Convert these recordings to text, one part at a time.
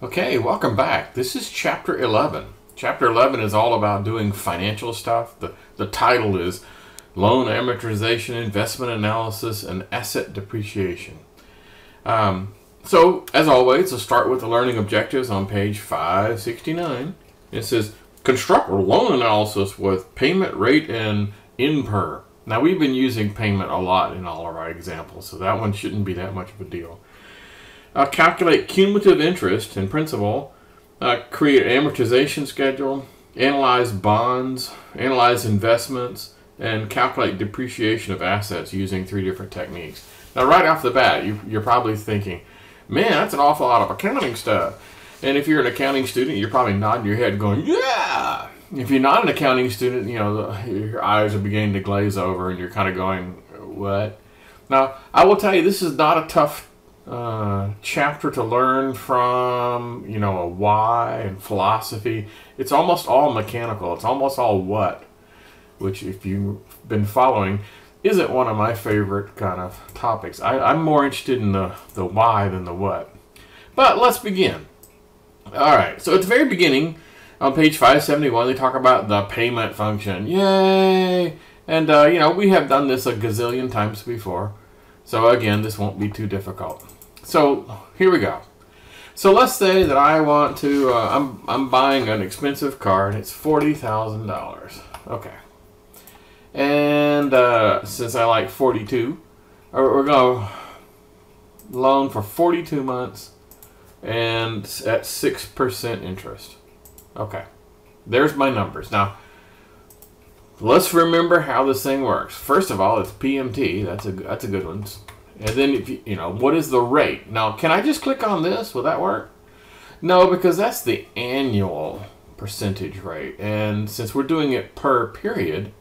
Okay, welcome back. This is Chapter 11. Chapter 11 is all about doing financial stuff. The title is Loan Amortization, Investment Analysis, and Asset Depreciation. So, as always, let's start with the learning objectives on page 569. It says, construct a loan analysis with payment rate and INPER. Now, we've been using payment a lot in all of our examples, so that one shouldn't be that much of a deal. Calculate cumulative interest and principal, create an amortization schedule, analyze bonds, analyze investments, and calculate depreciation of assets using 3 different techniques. Now, right off the bat, you're probably thinking, man, that's an awful lot of accounting stuff. And if you're an accounting student, you're probably nodding your head going, yeah! If you're not an accounting student, you know, your eyes are beginning to glaze over and you're kind of going, what? Now, I will tell you, this is not a tough chapter to learn from, you know, a why and philosophy. It's almost all mechanical. It's almost all what, which if you've been following, isn't one of my favorite kind of topics. I'm more interested in the why than the what. But let's begin. All right, so at the very beginning, on page 571, they talk about the payment function. Yay! And, you know, we have done this a gazillion times before. So again, this won't be too difficult. So here we go. So let's say that I want to, I'm buying an expensive car and it's $40,000. Okay. And since I like 42, we're going to loan for 42 months and at 6% interest. Okay. There's my numbers. Now, let's remember how this thing works. First of all, it's PMT. That's a good one. And then, if you know, what is the rate? Now, can I just click on this? Will that work? No, because that's the annual percentage rate. And since we're doing it per period,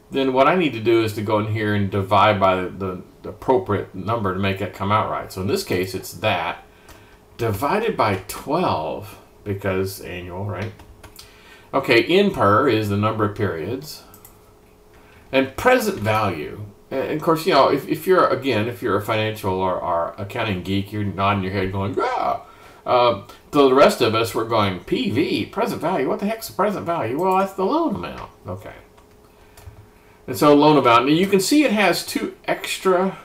then what I need to do is to go in here and divide by the appropriate number to make it come out right. So in this case, it's that divided by 12 because annual, right? Okay, INPER is the number of periods. And present value. And of course, you know, if you're a financial or accounting geek, you're nodding your head going, yeah. The rest of us, we're going, PV, present value. What the heck's the present value? Well, that's the loan amount. Okay. And so loan amount. Now, you can see it has 2 extra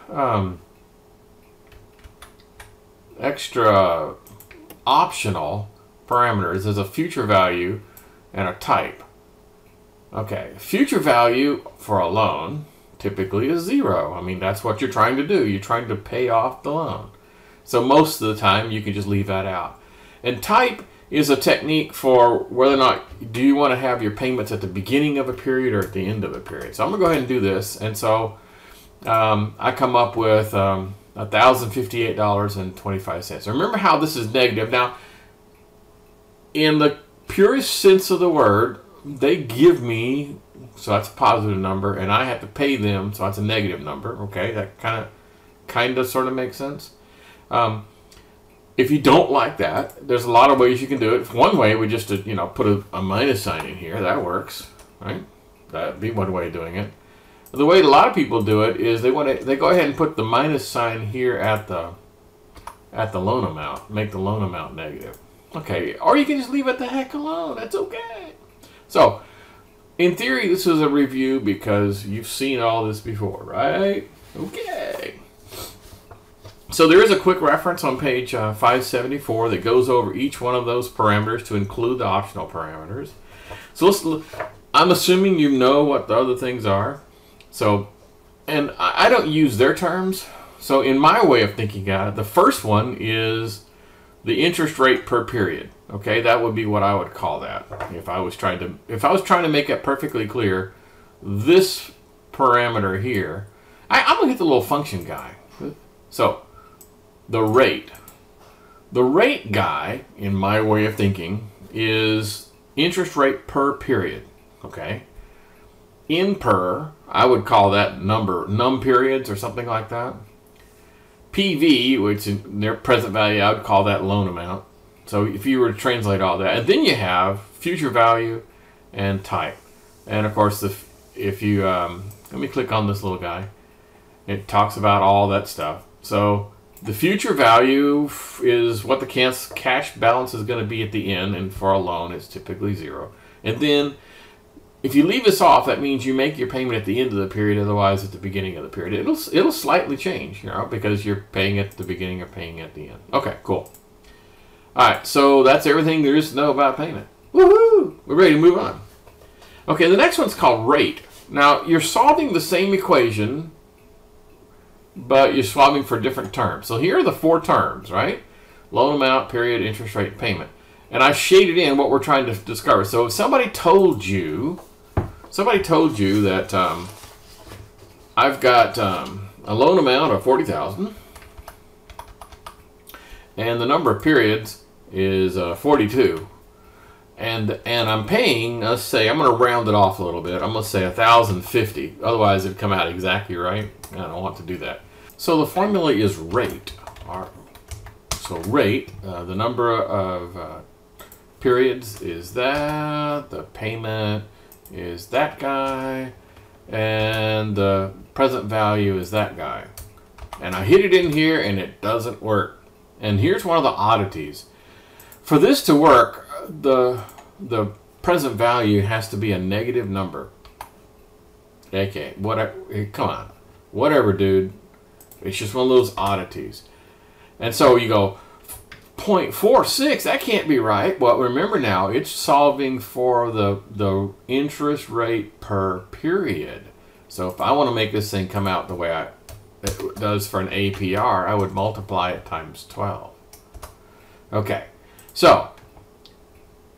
optional parameters. There's a future value and a type. Okay, future value for a loan typically is 0. I mean, that's what you're trying to do. You're trying to pay off the loan. So most of the time, you can just leave that out. And type is a technique for whether or not do you want to have your payments at the beginning of a period or at the end of a period. So I'm going to go ahead and do this. And so I come up with $1,058.25. Remember how this is negative. Now, in the purest sense of the word, they give me, so that's a positive number, and I have to pay them, so that's a negative number. Okay, that kind of sort of makes sense. If you don't like that, there's a lot of ways you can do it. One way would just to, you know, put a minus sign in here. That works, right? That'd be one way of doing it. The way a lot of people do it is they go ahead and put the minus sign here at the loan amount, make the loan amount negative. Okay, or you can just leave it the heck alone. That's okay. So, in theory, this is a review because you've seen all this before, right? Okay. So there is a quick reference on page 574 that goes over each one of those parameters to include the optional parameters. So I'm assuming you know what the other things are. So, and I don't use their terms. So in my way of thinking about it, the first one is the interest rate per period. Okay, that would be what I would call that. If I was trying to make it perfectly clear, this parameter here, I'm gonna get the little function guy. So the rate guy, in my way of thinking, is interest rate per period. Okay, INPER, I would call that num periods or something like that. PV, which in their present value, I would call that loan amount. So if you were to translate all that, and then you have future value and type. And of course, if you, let me click on this little guy. It talks about all that stuff. So The future value is what the cash balance is going to be at the end, and for a loan, it's typically 0. And then, if you leave this off, that means you make your payment at the end of the period. Otherwise, at the beginning of the period, it'll slightly change, because you're paying at the beginning or paying at the end. Okay, cool. All right, so that's everything there is to know about payment. Woohoo! We're ready to move on. Okay, the next one's called rate. Now, you're solving the same equation, but you're solving for different terms. So here are the 4 terms, right? Loan amount, period, interest rate, payment. And I shaded in what we're trying to discover. So if somebody told you that I've got a loan amount of $40,000 and the number of periods is 42, and I'm paying, let's say, I'm going to round it off a little bit. I'm going to say $1,050. Otherwise, it'd come out exactly right. I don't want to do that. So the formula is rate. So rate, the number of periods is that, the payment is that guy, and the present value is that guy. And I hit it in here and it doesn't work. And here's one of the oddities. For this to work, the present value has to be a negative number. Okay, come on. Whatever, dude. It's just one of those oddities. And so you go, 0.46, that can't be right. Well, remember now, it's solving for the interest rate per period. So if I want to make this thing come out the way it does for an APR, I would multiply it times 12. Okay, so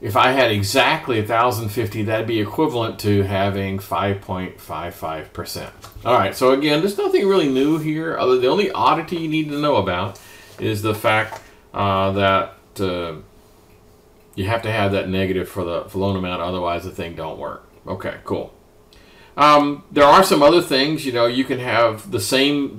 if I had exactly 1,050, that'd be equivalent to having 5.55%. All right, so again, there's nothing really new here. The only oddity you need to know about is the fact that you have to have that negative for the loan amount, otherwise the thing don't work. Okay, cool. There are some other things. You can have the same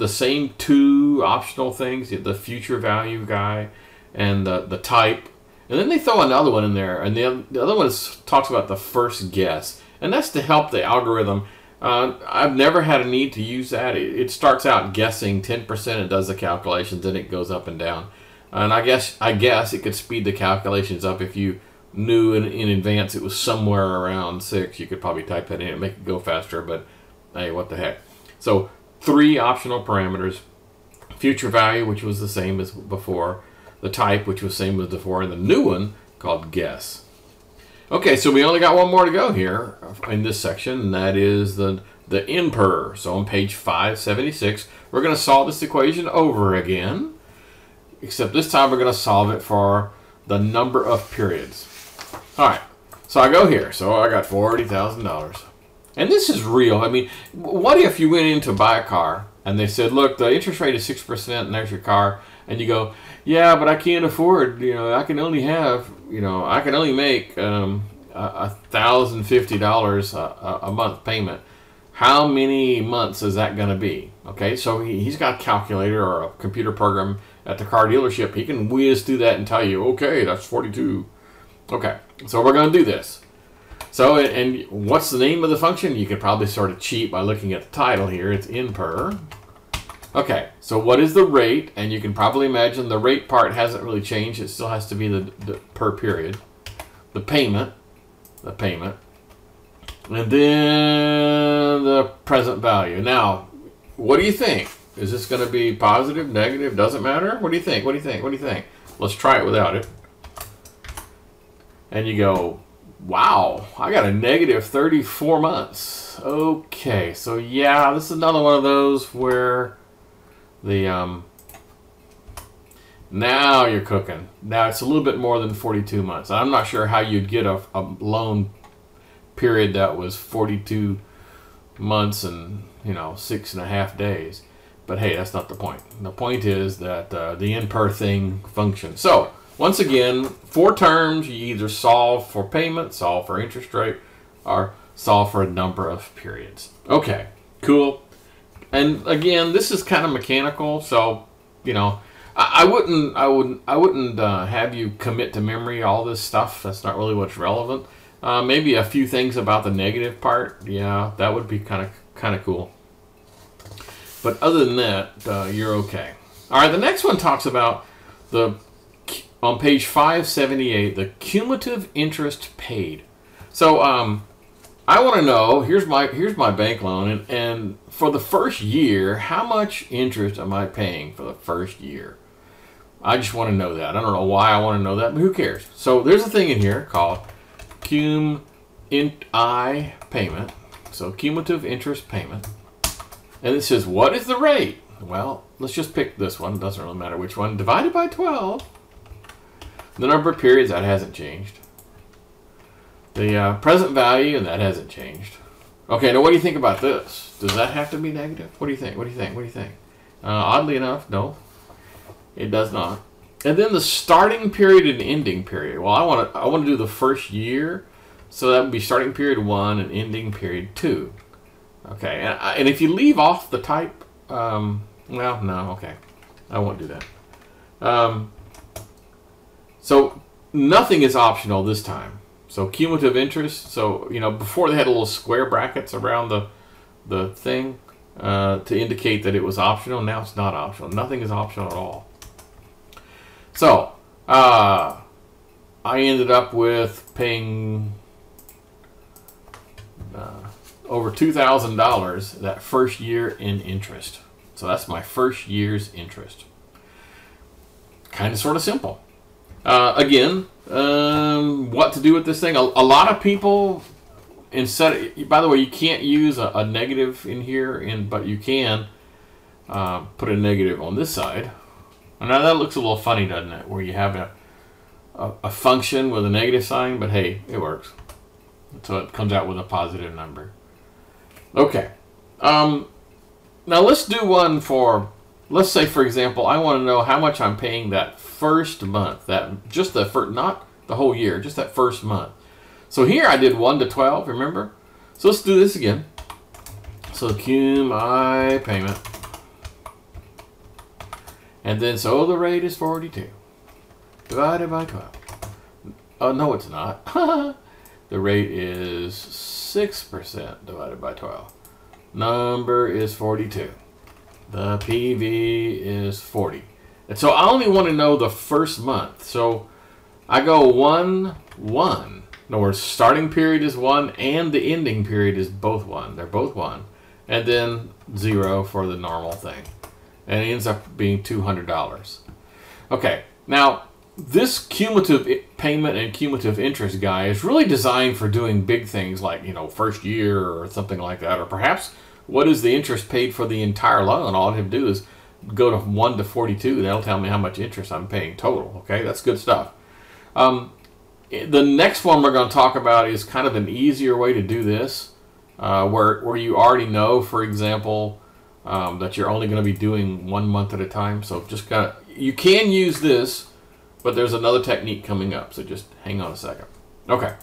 2 optional things: the future value guy and the type. And then they throw another one in there, and the other one talks about the first guess, and that's to help the algorithm. I've never had a need to use that. It starts out guessing 10%, it does the calculations, then it goes up and down. And I guess it could speed the calculations up if you knew in advance it was somewhere around 6. You could probably type that in and make it go faster, but hey, what the heck. So 3 optional parameters: future value, which was the same as before, the type, which was the same as before, and the new one called guess. Okay, so we only got one more to go here in this section, and that is the INPER. So on page 576, we're going to solve this equation over again, except this time we're going to solve it for the number of periods. All right, so I go here. So I got $40,000. And this is real. I mean, what if you went in to buy a car, and they said, look, the interest rate is 6%, and there's your car, and you go, yeah, but I can't afford, I can only make $1,050 a month payment. How many months is that going to be? Okay, so he's got a calculator or a computer program at the car dealership. He can whiz through that and tell you, okay, that's 42. Okay, so we're going to do this. So, and what's the name of the function? You could probably sort of cheat by looking at the title here. It's INPER. Okay, so what is the rate? And you can probably imagine the rate part hasn't really changed. It still has to be the per period. The payment, and then the present value. Now, what do you think? Is this going to be positive, negative? Doesn't matter? What do you think? What do you think? What do you think? Let's try it without it. And you go, wow, I got a negative 34 months. Okay, so yeah, this is another one of those where the now you're cooking. Now it's a little bit more than 42 months. I'm not sure how you'd get a loan period that was 42 months and 6.5 days. But hey, that's not the point. The point is that the INPER thing functions. So once again, 4 terms. You either solve for payment, solve for interest rate, or solve for a number of periods. Okay, cool. And again, this is kind of mechanical, so I wouldn't have you commit to memory all this stuff. That's not really what's relevant. Maybe a few things about the negative part. Yeah, that would be kind of cool. But other than that, you're okay. All right, the next one talks about on page 578, the cumulative interest paid. So I want to know, here's my bank loan, and for the first year, how much interest am I paying for the first year? I just want to know that. I don't know why I want to know that, but who cares? So there's a thing in here called cum int I payment. So cumulative interest payment. And it says, what is the rate? Well, let's just pick this one. Doesn't really matter which one. Divided by 12. The number of periods, that hasn't changed. The present value, and that hasn't changed. Okay, now what do you think about this? Does that have to be negative? What do you think? What do you think? What do you think? Oddly enough, no. It does not. And then the starting period and ending period. Well, I want to do the first year. So that would be starting period 1 and ending period 2. Okay, and if you leave off the type, well, no, okay. I won't do that. So nothing is optional this time. So cumulative interest, so, you know, before they had little square brackets around the thing to indicate that it was optional. Now it's not optional. Nothing is optional at all. So I ended up with paying over $2,000 that first year in interest. So that's my first year's interest. Kind of sort of simple. Again, what to do with this thing? A lot of people, by the way, you can't use a negative in here, but you can put a negative on this side. And now that looks a little funny, doesn't it? Where you have a function with a negative sign, but hey, it works. So it comes out with a positive number. Okay. Now let's do one for, let's say, for example, I want to know how much I'm paying that first month. Just the first, not the whole year, just that first month. So here I did 1 to 12, remember? So let's do this again. So cum I payment. And then, so the rate is 42 divided by 12. Oh, no, it's not. The rate is 6% divided by 12. Number is 42. The PV is 40. And so I only want to know the first month. So I go 1, 1. In other words, starting period is 1 and the ending period is both 1. They're both 1. And then 0 for the normal thing. And it ends up being $200. Okay, now this cumulative payment and cumulative interest guy is really designed for doing big things like, you know, first year or something like that. Or perhaps what is the interest paid for the entire loan? All I have to do is go to 1 to 42. That'll tell me how much interest I'm paying total. Okay, that's good stuff. The next one we're going to talk about is kind of an easier way to do this, where you already know, for example, that you're only going to be doing 1 month at a time. So just kind of, you can use this, but there's another technique coming up. So just hang on a second. Okay.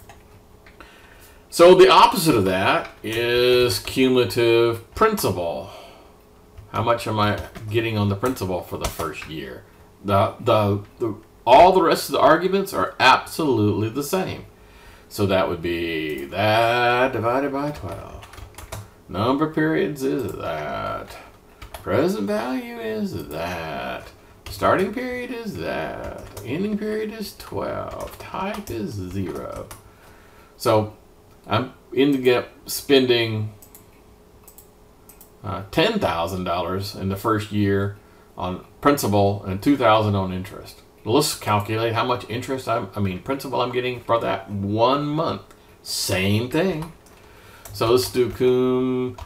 So the opposite of that is cumulative principal. How much am I getting on the principal for the first year? All the rest of the arguments are absolutely the same. So that would be that divided by 12. Number of periods is that. Present value is that. Starting period is that. Ending period is 12. Type is 0. So I'm ending up spending $10,000 in the first year on principal and $2,000 on interest. Let's calculate how much interest principal I'm getting for that 1 month. Same thing. So let's do cum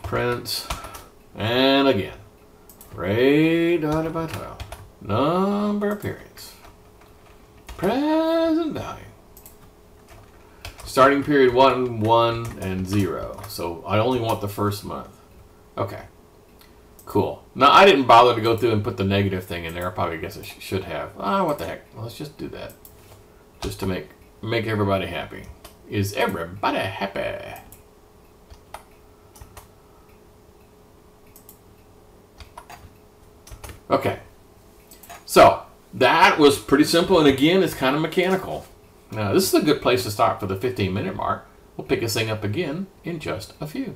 prints, and again, rate divided by 12. Number of periods. Present value. Starting period 1, 1, and 0. So I only want the first month. Okay. Cool. Now, I didn't bother to go through and put the negative thing in there. I probably guess I should have. What the heck. Well, let's just do that. Just to make everybody happy. Is everybody happy? Okay. So, that was pretty simple. And again, it's kind of mechanical. Now, this is a good place to start for the 15-minute mark. We'll pick this thing up again in just a few.